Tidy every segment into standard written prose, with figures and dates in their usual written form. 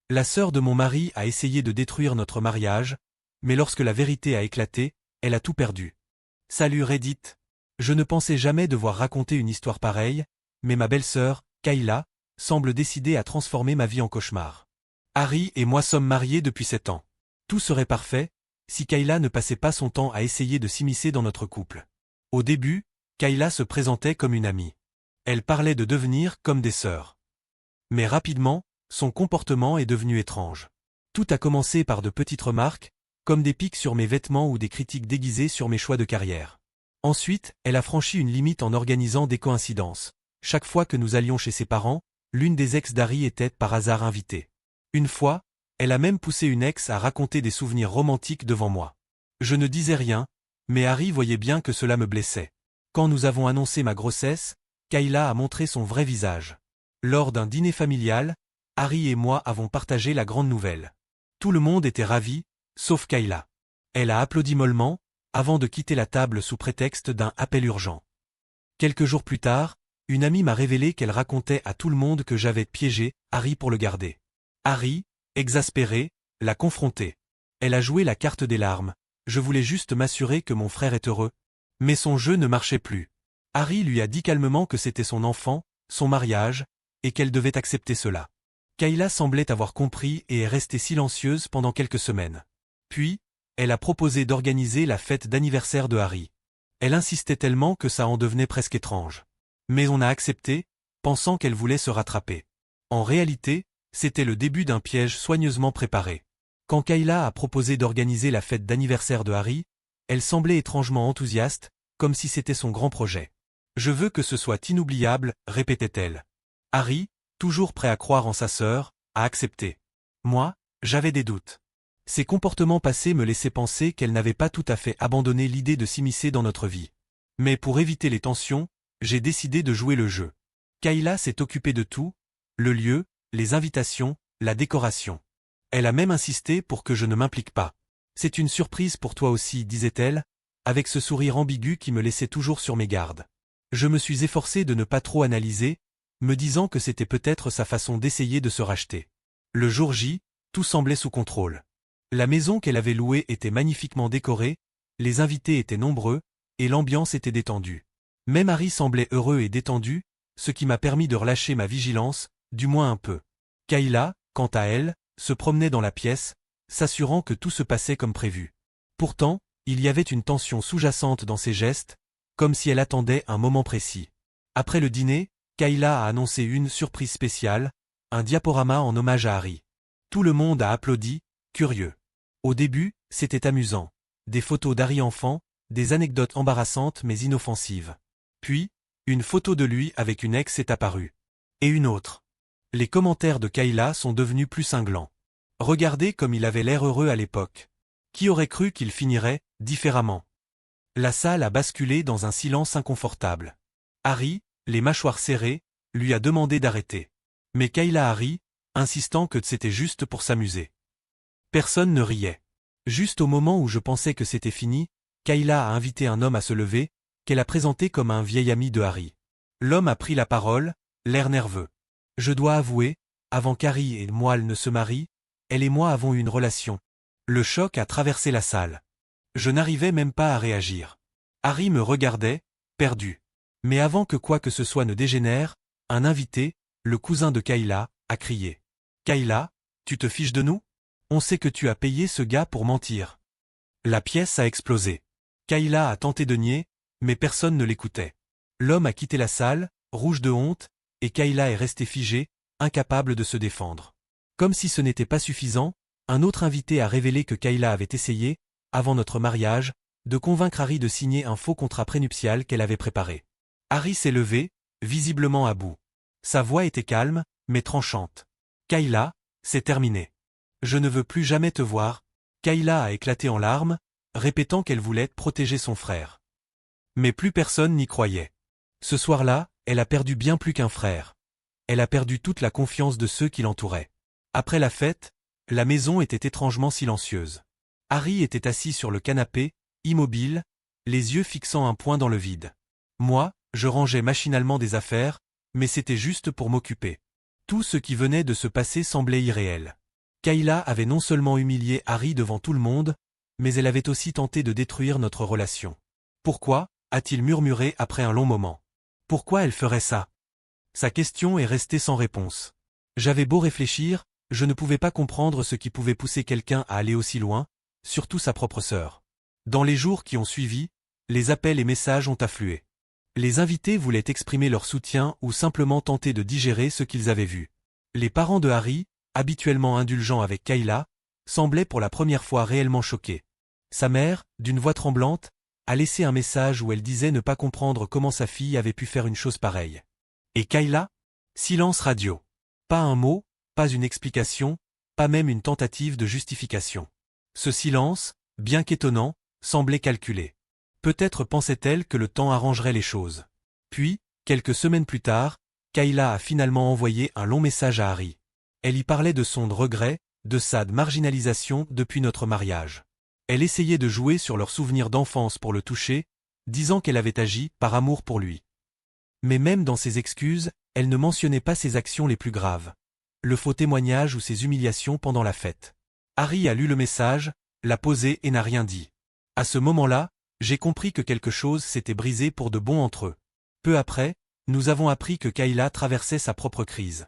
La sœur de mon mari a essayé de détruire notre mariage, mais lorsque la vérité a éclaté, elle a tout perdu. Salut Reddit. Je ne pensais jamais devoir raconter une histoire pareille, mais ma belle-sœur, Kayla, semble décidée à transformer ma vie en cauchemar. Harry et moi sommes mariés depuis 7 ans. Tout serait parfait, si Kayla ne passait pas son temps à essayer de s'immiscer dans notre couple. Au début, Kayla se présentait comme une amie. Elle parlait de devenir comme des sœurs. Mais rapidement, son comportement est devenu étrange. Tout a commencé par de petites remarques, comme des pics sur mes vêtements ou des critiques déguisées sur mes choix de carrière. Ensuite, elle a franchi une limite en organisant des coïncidences. Chaque fois que nous allions chez ses parents, l'une des ex d'Harry était par hasard invitée. Une fois, elle a même poussé une ex à raconter des souvenirs romantiques devant moi. Je ne disais rien, mais Harry voyait bien que cela me blessait. Quand nous avons annoncé ma grossesse, Kayla a montré son vrai visage. Lors d'un dîner familial, Harry et moi avons partagé la grande nouvelle. Tout le monde était ravi, sauf Kayla. Elle a applaudi mollement, avant de quitter la table sous prétexte d'un appel urgent. Quelques jours plus tard, une amie m'a révélé qu'elle racontait à tout le monde que j'avais piégé Harry pour le garder. Harry, exaspéré, l'a confrontée. Elle a joué la carte des larmes. Je voulais juste m'assurer que mon frère est heureux. Mais son jeu ne marchait plus. Harry lui a dit calmement que c'était son enfant, son mariage, et qu'elle devait accepter cela. Kayla semblait avoir compris et est restée silencieuse pendant quelques semaines. Puis, elle a proposé d'organiser la fête d'anniversaire de Harry. Elle insistait tellement que ça en devenait presque étrange. Mais on a accepté, pensant qu'elle voulait se rattraper. En réalité, c'était le début d'un piège soigneusement préparé. Quand Kayla a proposé d'organiser la fête d'anniversaire de Harry, elle semblait étrangement enthousiaste, comme si c'était son grand projet. « Je veux que ce soit inoubliable », répétait-elle. Harry, toujours prêt à croire en sa sœur, a accepté. Moi, j'avais des doutes. Ses comportements passés me laissaient penser qu'elle n'avait pas tout à fait abandonné l'idée de s'immiscer dans notre vie. Mais pour éviter les tensions, j'ai décidé de jouer le jeu. Kayla s'est occupée de tout, le lieu, les invitations, la décoration. Elle a même insisté pour que je ne m'implique pas. C'est une surprise pour toi aussi, disait-elle, avec ce sourire ambigu qui me laissait toujours sur mes gardes. Je me suis efforcé de ne pas trop analyser, me disant que c'était peut-être sa façon d'essayer de se racheter. Le jour J, tout semblait sous contrôle. La maison qu'elle avait louée était magnifiquement décorée, les invités étaient nombreux, et l'ambiance était détendue. Même Harry semblait heureux et détendu, ce qui m'a permis de relâcher ma vigilance, du moins un peu. Kayla, quant à elle, se promenait dans la pièce, s'assurant que tout se passait comme prévu. Pourtant, il y avait une tension sous-jacente dans ses gestes, comme si elle attendait un moment précis. Après le dîner, Kayla a annoncé une surprise spéciale, un diaporama en hommage à Harry. Tout le monde a applaudi, curieux. Au début, c'était amusant. Des photos d'Harry enfant, des anecdotes embarrassantes mais inoffensives. Puis, une photo de lui avec une ex est apparue. Et une autre. Les commentaires de Kayla sont devenus plus cinglants. Regardez comme il avait l'air heureux à l'époque. Qui aurait cru qu'il finirait différemment? La salle a basculé dans un silence inconfortable. Harry, les mâchoires serrées, lui a demandé d'arrêter. Mais Kayla a ri, insistant que c'était juste pour s'amuser. Personne ne riait. Juste au moment où je pensais que c'était fini, Kayla a invité un homme à se lever, qu'elle a présenté comme un vieil ami de Harry. L'homme a pris la parole, l'air nerveux. Je dois avouer, avant qu'Harry et moi ne se marient, elle et moi avons eu une relation. Le choc a traversé la salle. Je n'arrivais même pas à réagir. Harry me regardait, perdu. Mais avant que quoi que ce soit ne dégénère, un invité, le cousin de Kayla, a crié. « Kayla, tu te fiches de nous? On sait que tu as payé ce gars pour mentir. » La pièce a explosé. Kayla a tenté de nier, mais personne ne l'écoutait. L'homme a quitté la salle, rouge de honte, et Kayla est restée figée, incapable de se défendre. Comme si ce n'était pas suffisant, un autre invité a révélé que Kayla avait essayé, avant notre mariage, de convaincre Harry de signer un faux contrat prénuptial qu'elle avait préparé. Harry s'est levé, visiblement à bout. Sa voix était calme, mais tranchante. « Kayla, c'est terminé. Je ne veux plus jamais te voir. » Kayla a éclaté en larmes, répétant qu'elle voulait protéger son frère. Mais plus personne n'y croyait. Ce soir-là, elle a perdu bien plus qu'un frère. Elle a perdu toute la confiance de ceux qui l'entouraient. Après la fête, la maison était étrangement silencieuse. Harry était assis sur le canapé, immobile, les yeux fixant un point dans le vide. Moi, je rangeais machinalement des affaires, mais c'était juste pour m'occuper. Tout ce qui venait de se passer semblait irréel. Kayla avait non seulement humilié Harry devant tout le monde, mais elle avait aussi tenté de détruire notre relation. Pourquoi, a-t-il murmuré après un long moment. Pourquoi elle ferait ça? Sa question est restée sans réponse. J'avais beau réfléchir, je ne pouvais pas comprendre ce qui pouvait pousser quelqu'un à aller aussi loin, surtout sa propre sœur. Dans les jours qui ont suivi, les appels et messages ont afflué. Les invités voulaient exprimer leur soutien ou simplement tenter de digérer ce qu'ils avaient vu. Les parents de Harry, habituellement indulgents avec Kayla, semblaient pour la première fois réellement choqués. Sa mère, d'une voix tremblante, a laissé un message où elle disait ne pas comprendre comment sa fille avait pu faire une chose pareille. Et Kayla? Silence radio. Pas un mot, pas une explication, pas même une tentative de justification. Ce silence, bien qu'étonnant, semblait calculé. Peut-être pensait-elle que le temps arrangerait les choses. Puis, quelques semaines plus tard, Kayla a finalement envoyé un long message à Harry. Elle y parlait de son regret, de sa marginalisation depuis notre mariage. Elle essayait de jouer sur leurs souvenirs d'enfance pour le toucher, disant qu'elle avait agi par amour pour lui. Mais même dans ses excuses, elle ne mentionnait pas ses actions les plus graves. Le faux témoignage ou ses humiliations pendant la fête. Harry a lu le message, l'a posé et n'a rien dit. À ce moment-là, j'ai compris que quelque chose s'était brisé pour de bon entre eux. Peu après, nous avons appris que Kayla traversait sa propre crise.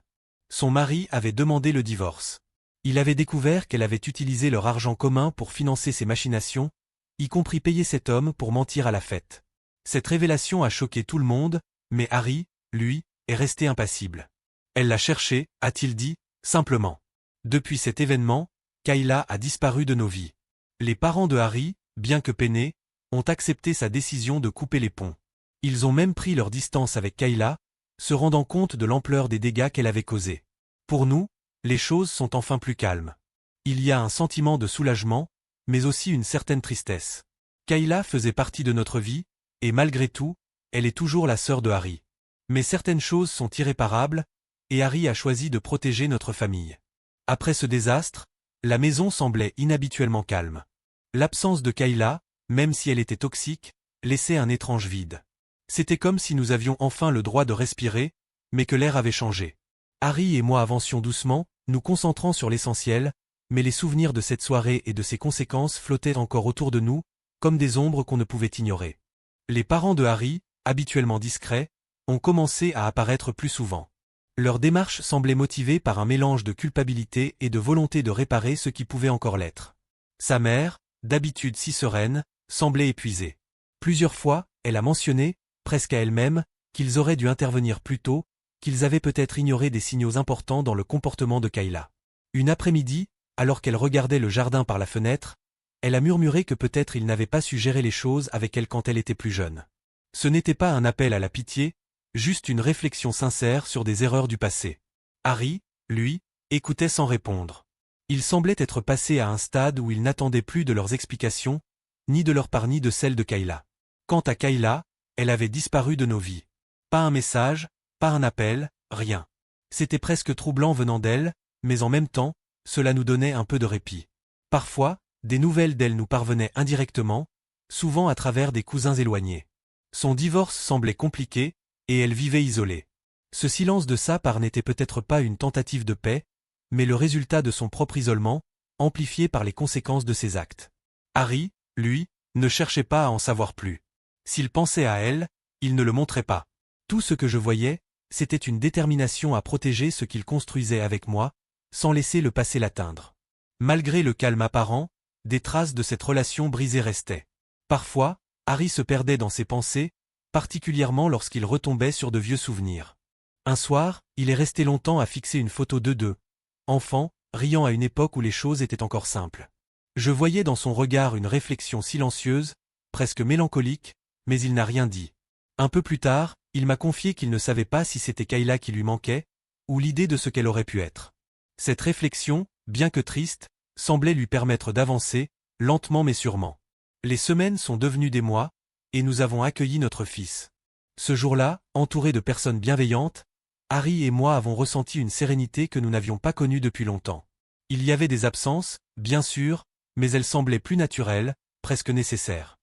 Son mari avait demandé le divorce. Il avait découvert qu'elle avait utilisé leur argent commun pour financer ses machinations, y compris payer cet homme pour mentir à la fête. Cette révélation a choqué tout le monde, mais Harry, lui, est resté impassible. Elle l'a cherché, a-t-il dit, simplement. Depuis cet événement, Kayla a disparu de nos vies. Les parents de Harry, bien que peinés, ont accepté sa décision de couper les ponts. Ils ont même pris leur distance avec Kayla, se rendant compte de l'ampleur des dégâts qu'elle avait causés. Pour nous, les choses sont enfin plus calmes. Il y a un sentiment de soulagement, mais aussi une certaine tristesse. Kayla faisait partie de notre vie, et malgré tout, elle est toujours la sœur de Harry. Mais certaines choses sont irréparables, et Harry a choisi de protéger notre famille. Après ce désastre, la maison semblait inhabituellement calme. L'absence de Kayla, même si elle était toxique, laissait un étrange vide. C'était comme si nous avions enfin le droit de respirer, mais que l'air avait changé. Harry et moi avancions doucement, nous concentrant sur l'essentiel, mais les souvenirs de cette soirée et de ses conséquences flottaient encore autour de nous, comme des ombres qu'on ne pouvait ignorer. Les parents de Harry, habituellement discrets, ont commencé à apparaître plus souvent. Leur démarche semblait motivée par un mélange de culpabilité et de volonté de réparer ce qui pouvait encore l'être. Sa mère, d'habitude si sereine, semblait épuisée. Plusieurs fois, elle a mentionné, presque à elle-même, qu'ils auraient dû intervenir plus tôt, qu'ils avaient peut-être ignoré des signaux importants dans le comportement de Kayla. Une après-midi, alors qu'elle regardait le jardin par la fenêtre, elle a murmuré que peut-être il n'avait pas su gérer les choses avec elle quand elle était plus jeune. Ce n'était pas un appel à la pitié, juste une réflexion sincère sur des erreurs du passé. Harry, lui, écoutait sans répondre. Il semblait être passé à un stade où il n'attendait plus de leurs explications, ni de leur part ni de celle de Kayla. Quant à Kayla, elle avait disparu de nos vies. Pas un message, pas un appel, rien. C'était presque troublant venant d'elle, mais en même temps, cela nous donnait un peu de répit. Parfois, des nouvelles d'elle nous parvenaient indirectement, souvent à travers des cousins éloignés. Son divorce semblait compliqué, et elle vivait isolée. Ce silence de sa part n'était peut-être pas une tentative de paix, mais le résultat de son propre isolement, amplifié par les conséquences de ses actes. Harry, lui, ne cherchait pas à en savoir plus. S'il pensait à elle, il ne le montrait pas. Tout ce que je voyais, c'était une détermination à protéger ce qu'il construisait avec moi, sans laisser le passé l'atteindre. Malgré le calme apparent, des traces de cette relation brisée restaient. Parfois, Harry se perdait dans ses pensées, particulièrement lorsqu'il retombait sur de vieux souvenirs. Un soir, il est resté longtemps à fixer une photo d'eux deux, enfants, riant à une époque où les choses étaient encore simples. Je voyais dans son regard une réflexion silencieuse, presque mélancolique, mais il n'a rien dit. Un peu plus tard, il m'a confié qu'il ne savait pas si c'était Kayla qui lui manquait, ou l'idée de ce qu'elle aurait pu être. Cette réflexion, bien que triste, semblait lui permettre d'avancer, lentement mais sûrement. Les semaines sont devenues des mois, et nous avons accueilli notre fils. Ce jour-là, entouré de personnes bienveillantes, Harry et moi avons ressenti une sérénité que nous n'avions pas connue depuis longtemps. Il y avait des absences, bien sûr, mais elles semblaient plus naturelles, presque nécessaires.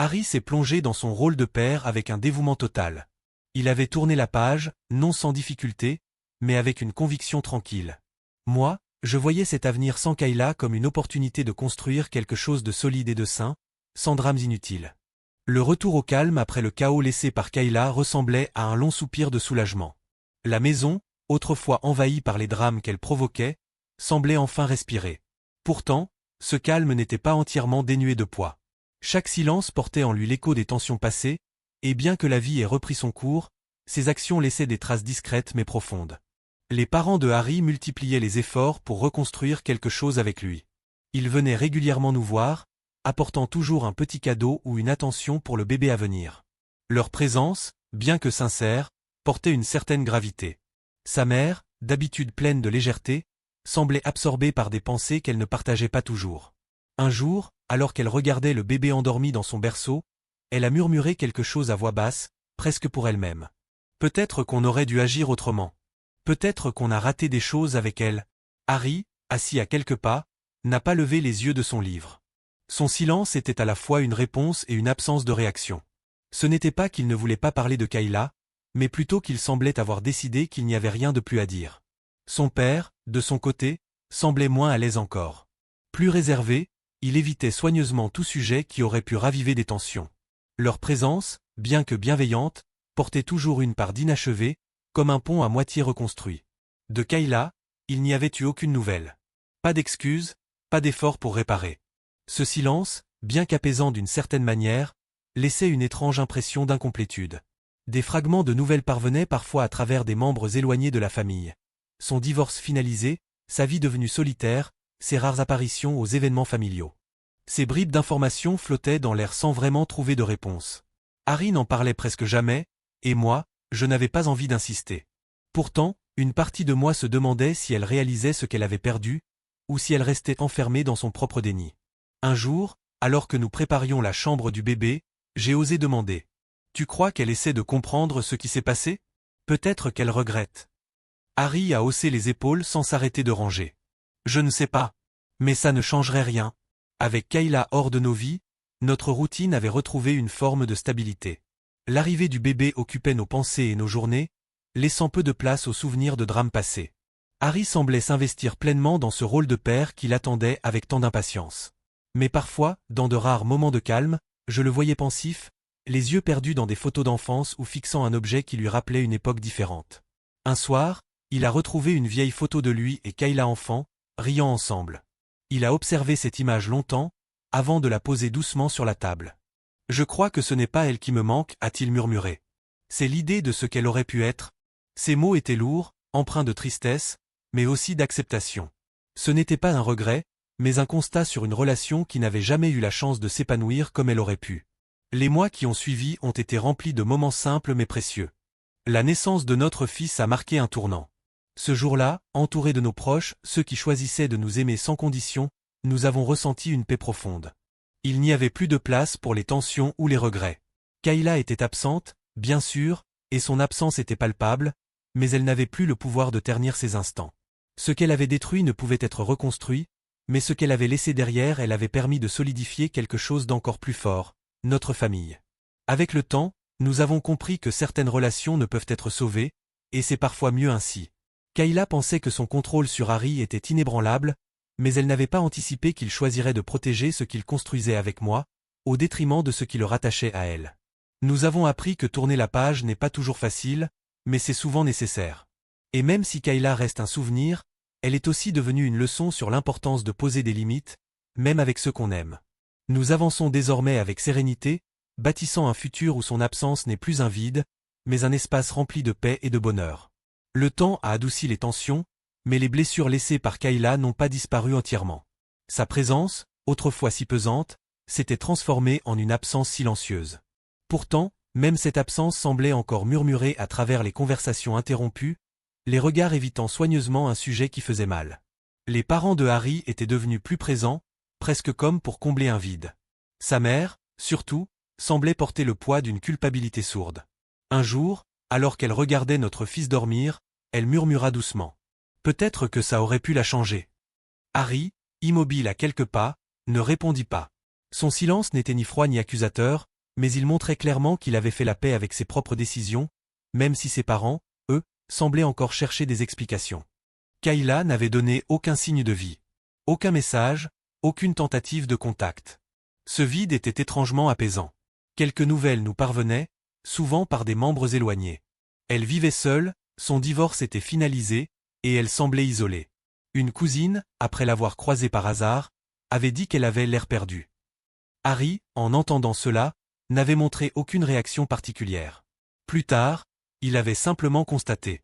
Harry s'est plongé dans son rôle de père avec un dévouement total. Il avait tourné la page, non sans difficulté, mais avec une conviction tranquille. Moi, Je voyais cet avenir sans Kayla comme une opportunité de construire quelque chose de solide et de sain, sans drames inutiles. Le retour au calme après le chaos laissé par Kayla ressemblait à un long soupir de soulagement. La maison, autrefois envahie par les drames qu'elle provoquait, semblait enfin respirer. Pourtant, ce calme n'était pas entièrement dénué de poids. Chaque silence portait en lui l'écho des tensions passées, et bien que la vie ait repris son cours, ses actions laissaient des traces discrètes mais profondes. Les parents de Harry multipliaient les efforts pour reconstruire quelque chose avec lui. Ils venaient régulièrement nous voir, apportant toujours un petit cadeau ou une attention pour le bébé à venir. Leur présence, bien que sincère, portait une certaine gravité. Sa mère, d'habitude pleine de légèreté, semblait absorbée par des pensées qu'elle ne partageait pas toujours. Un jour, alors qu'elle regardait le bébé endormi dans son berceau, elle a murmuré quelque chose à voix basse, presque pour elle-même. Peut-être qu'on aurait dû agir autrement. Peut-être qu'on a raté des choses avec elle. Harry, assis à quelques pas, n'a pas levé les yeux de son livre. Son silence était à la fois une réponse et une absence de réaction. Ce n'était pas qu'il ne voulait pas parler de Kayla, mais plutôt qu'il semblait avoir décidé qu'il n'y avait rien de plus à dire. Son père, de son côté, semblait moins à l'aise encore. Plus réservé, il évitait soigneusement tout sujet qui aurait pu raviver des tensions. Leur présence, bien que bienveillante, portait toujours une part d'inachevé, comme un pont à moitié reconstruit. De Kayla, il n'y avait eu aucune nouvelle. Pas d'excuses, pas d'effort pour réparer. Ce silence, bien qu'apaisant d'une certaine manière, laissait une étrange impression d'incomplétude. Des fragments de nouvelles parvenaient parfois à travers des membres éloignés de la famille. Son divorce finalisé, sa vie devenue solitaire, ses rares apparitions aux événements familiaux. Ces bribes d'informations flottaient dans l'air sans vraiment trouver de réponse. Harry n'en parlait presque jamais, et moi, je n'avais pas envie d'insister. Pourtant, une partie de moi se demandait si elle réalisait ce qu'elle avait perdu, ou si elle restait enfermée dans son propre déni. Un jour, alors que nous préparions la chambre du bébé, j'ai osé demander. « Tu crois qu'elle essaie de comprendre ce qui s'est passé ? Peut-être qu'elle regrette. » Harry a haussé les épaules sans s'arrêter de ranger. « Je ne sais pas. Mais ça ne changerait rien. Avec Kayla hors de nos vies, notre routine avait retrouvé une forme de stabilité. L'arrivée du bébé occupait nos pensées et nos journées, laissant peu de place aux souvenirs de drames passés. Harry semblait s'investir pleinement dans ce rôle de père qu'il attendait avec tant d'impatience. Mais parfois, dans de rares moments de calme, je le voyais pensif, les yeux perdus dans des photos d'enfance ou fixant un objet qui lui rappelait une époque différente. Un soir, il a retrouvé une vieille photo de lui et Kayla enfant, riant ensemble. Il a observé cette image longtemps, avant de la poser doucement sur la table. « Je crois que ce n'est pas elle qui me manque, a-t-il murmuré. C'est l'idée de ce qu'elle aurait pu être. » Ces mots étaient lourds, empreints de tristesse, mais aussi d'acceptation. Ce n'était pas un regret, mais un constat sur une relation qui n'avait jamais eu la chance de s'épanouir comme elle aurait pu. Les mois qui ont suivi ont été remplis de moments simples mais précieux. La naissance de notre fils a marqué un tournant. Ce jour-là, entourés de nos proches, ceux qui choisissaient de nous aimer sans condition, nous avons ressenti une paix profonde. Il n'y avait plus de place pour les tensions ou les regrets. Kayla était absente, bien sûr, et son absence était palpable, mais elle n'avait plus le pouvoir de ternir ses instants. Ce qu'elle avait détruit ne pouvait être reconstruit, mais ce qu'elle avait laissé derrière elle avait permis de solidifier quelque chose d'encore plus fort, notre famille. Avec le temps, nous avons compris que certaines relations ne peuvent être sauvées, et c'est parfois mieux ainsi. Kayla pensait que son contrôle sur Harry était inébranlable, mais elle n'avait pas anticipé qu'il choisirait de protéger ce qu'il construisait avec moi, au détriment de ce qui le rattachait à elle. Nous avons appris que tourner la page n'est pas toujours facile, mais c'est souvent nécessaire. Et même si Kayla reste un souvenir, elle est aussi devenue une leçon sur l'importance de poser des limites, même avec ceux qu'on aime. Nous avançons désormais avec sérénité, bâtissant un futur où son absence n'est plus un vide, mais un espace rempli de paix et de bonheur. Le temps a adouci les tensions, mais les blessures laissées par Kayla n'ont pas disparu entièrement. Sa présence, autrefois si pesante, s'était transformée en une absence silencieuse. Pourtant, même cette absence semblait encore murmurer à travers les conversations interrompues, les regards évitant soigneusement un sujet qui faisait mal. Les parents de Harry étaient devenus plus présents, presque comme pour combler un vide. Sa mère, surtout, semblait porter le poids d'une culpabilité sourde. Un jour, alors qu'elle regardait notre fils dormir, elle murmura doucement. Peut-être que ça aurait pu la changer. Harry, immobile à quelques pas, ne répondit pas. Son silence n'était ni froid ni accusateur, mais il montrait clairement qu'il avait fait la paix avec ses propres décisions, même si ses parents, eux, semblaient encore chercher des explications. Kayla n'avait donné aucun signe de vie. Aucun message, aucune tentative de contact. Ce vide était étrangement apaisant. Quelques nouvelles nous parvenaient, souvent par des membres éloignés. Elle vivait seule, son divorce était finalisé, et elle semblait isolée. Une cousine, après l'avoir croisée par hasard, avait dit qu'elle avait l'air perdue. Harry, en entendant cela, n'avait montré aucune réaction particulière. Plus tard, il avait simplement constaté.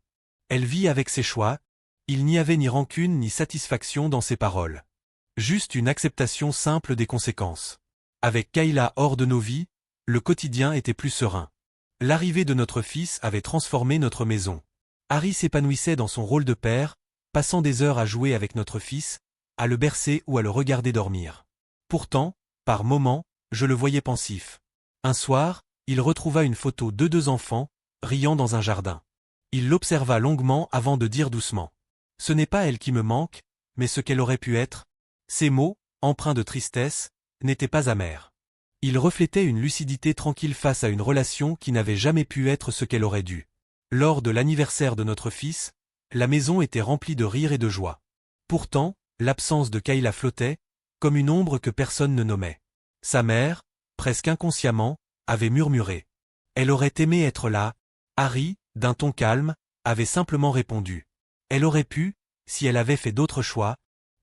Elle vit avec ses choix, il n'y avait ni rancune ni satisfaction dans ses paroles. Juste une acceptation simple des conséquences. Avec Kayla hors de nos vies, le quotidien était plus serein. L'arrivée de notre fils avait transformé notre maison. Harry s'épanouissait dans son rôle de père, passant des heures à jouer avec notre fils, à le bercer ou à le regarder dormir. Pourtant, par moments, je le voyais pensif. Un soir, il retrouva une photo de 2 enfants, riant dans un jardin. Il l'observa longuement avant de dire doucement. « Ce n'est pas elle qui me manque, mais ce qu'elle aurait pu être. » Ces mots, empreints de tristesse, n'étaient pas amers. Ils reflétaient une lucidité tranquille face à une relation qui n'avait jamais pu être ce qu'elle aurait dû. Lors de l'anniversaire de notre fils, la maison était remplie de rire et de joie. Pourtant, l'absence de Kayla flottait, comme une ombre que personne ne nommait. Sa mère, presque inconsciemment, avait murmuré. Elle aurait aimé être là. Harry, d'un ton calme, avait simplement répondu. Elle aurait pu, si elle avait fait d'autres choix.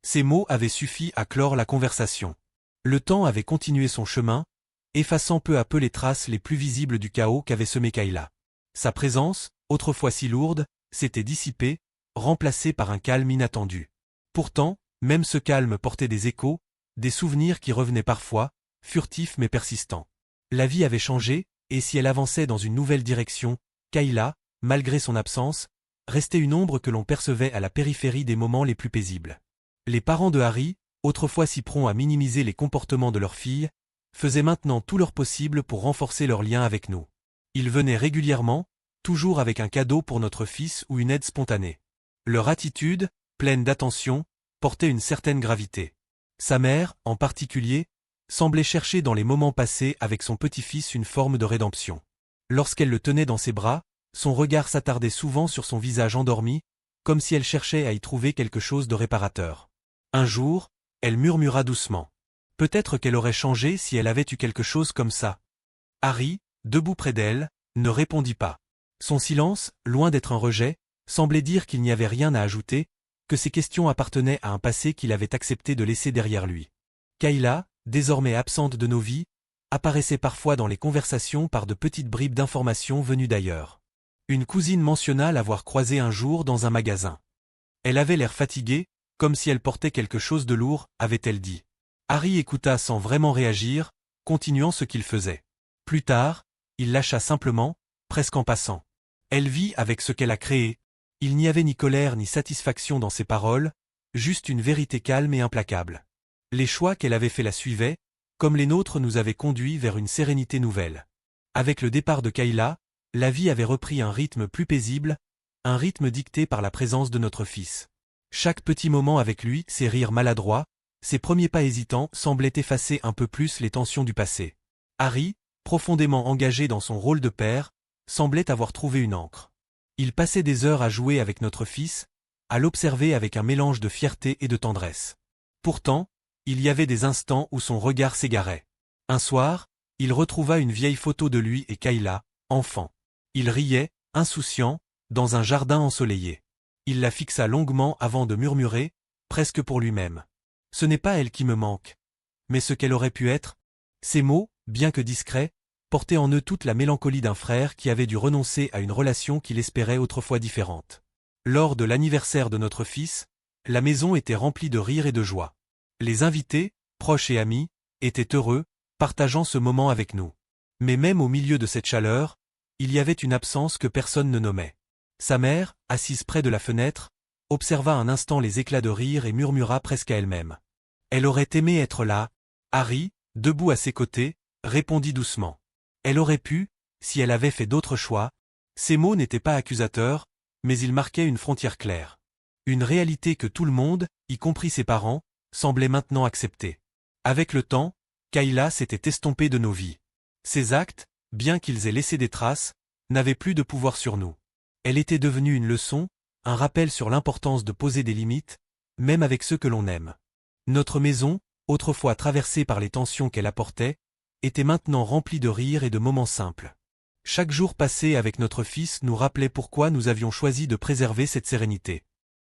Ces mots avaient suffi à clore la conversation. Le temps avait continué son chemin, effaçant peu à peu les traces les plus visibles du chaos qu'avait semé Kayla. Sa présence, autrefois si lourde, s'était dissipée, remplacée par un calme inattendu. Pourtant, même ce calme portait des échos, des souvenirs qui revenaient parfois, furtifs mais persistants. La vie avait changé, et si elle avançait dans une nouvelle direction, Kayla, malgré son absence, restait une ombre que l'on percevait à la périphérie des moments les plus paisibles. Les parents de Harry, autrefois si prompts à minimiser les comportements de leur fille, faisaient maintenant tout leur possible pour renforcer leur lien avec nous. Ils venaient régulièrement, toujours avec un cadeau pour notre fils ou une aide spontanée. Leur attitude, pleine d'attention, portait une certaine gravité. Sa mère, en particulier, semblait chercher dans les moments passés avec son petit-fils une forme de rédemption. Lorsqu'elle le tenait dans ses bras, son regard s'attardait souvent sur son visage endormi, comme si elle cherchait à y trouver quelque chose de réparateur. Un jour, elle murmura doucement. Peut-être qu'elle aurait changé si elle avait eu quelque chose comme ça. Harry, debout près d'elle, ne répondit pas. Son silence, loin d'être un rejet, semblait dire qu'il n'y avait rien à ajouter, que ces questions appartenaient à un passé qu'il avait accepté de laisser derrière lui. Kayla, désormais absente de nos vies, apparaissait parfois dans les conversations par de petites bribes d'informations venues d'ailleurs. Une cousine mentionna l'avoir croisée un jour dans un magasin. Elle avait l'air fatiguée, comme si elle portait quelque chose de lourd, avait-elle dit. Harry écouta sans vraiment réagir, continuant ce qu'il faisait. Plus tard, il lâcha simplement, presque en passant. Elle vit avec ce qu'elle a créé. Il n'y avait ni colère ni satisfaction dans ses paroles, juste une vérité calme et implacable. Les choix qu'elle avait faits la suivaient, comme les nôtres nous avaient conduits vers une sérénité nouvelle. Avec le départ de Kayla, la vie avait repris un rythme plus paisible, un rythme dicté par la présence de notre fils. Chaque petit moment avec lui, ses rires maladroits, ses premiers pas hésitants semblaient effacer un peu plus les tensions du passé. Harry, profondément engagé dans son rôle de père, semblait avoir trouvé une ancre. Il passait des heures à jouer avec notre fils, à l'observer avec un mélange de fierté et de tendresse. Pourtant, il y avait des instants où son regard s'égarait. Un soir, il retrouva une vieille photo de lui et Kayla, enfant. Il riait, insouciant, dans un jardin ensoleillé. Il la fixa longuement avant de murmurer, presque pour lui-même. « Ce n'est pas elle qui me manque. Mais ce qu'elle aurait pu être ?» Ces mots, bien que discrets, portaient en eux toute la mélancolie d'un frère qui avait dû renoncer à une relation qu'il espérait autrefois différente. Lors de l'anniversaire de notre fils, la maison était remplie de rire et de joie. Les invités, proches et amis, étaient heureux, partageant ce moment avec nous. Mais même au milieu de cette chaleur, il y avait une absence que personne ne nommait. Sa mère, assise près de la fenêtre, observa un instant les éclats de rire et murmura presque à elle-même. Elle aurait aimé être là. Harry, debout à ses côtés, répondit doucement. Elle aurait pu, si elle avait fait d'autres choix. Ces mots n'étaient pas accusateurs, mais ils marquaient une frontière claire. Une réalité que tout le monde, y compris ses parents, semblait maintenant accepter. Avec le temps, Kayla s'était estompée de nos vies. Ses actes, bien qu'ils aient laissé des traces, n'avaient plus de pouvoir sur nous. Elle était devenue une leçon, un rappel sur l'importance de poser des limites, même avec ceux que l'on aime. Notre maison, autrefois traversée par les tensions qu'elle apportait, était maintenant remplie de rires et de moments simples. Chaque jour passé avec notre fils nous rappelait pourquoi nous avions choisi de préserver cette sérénité.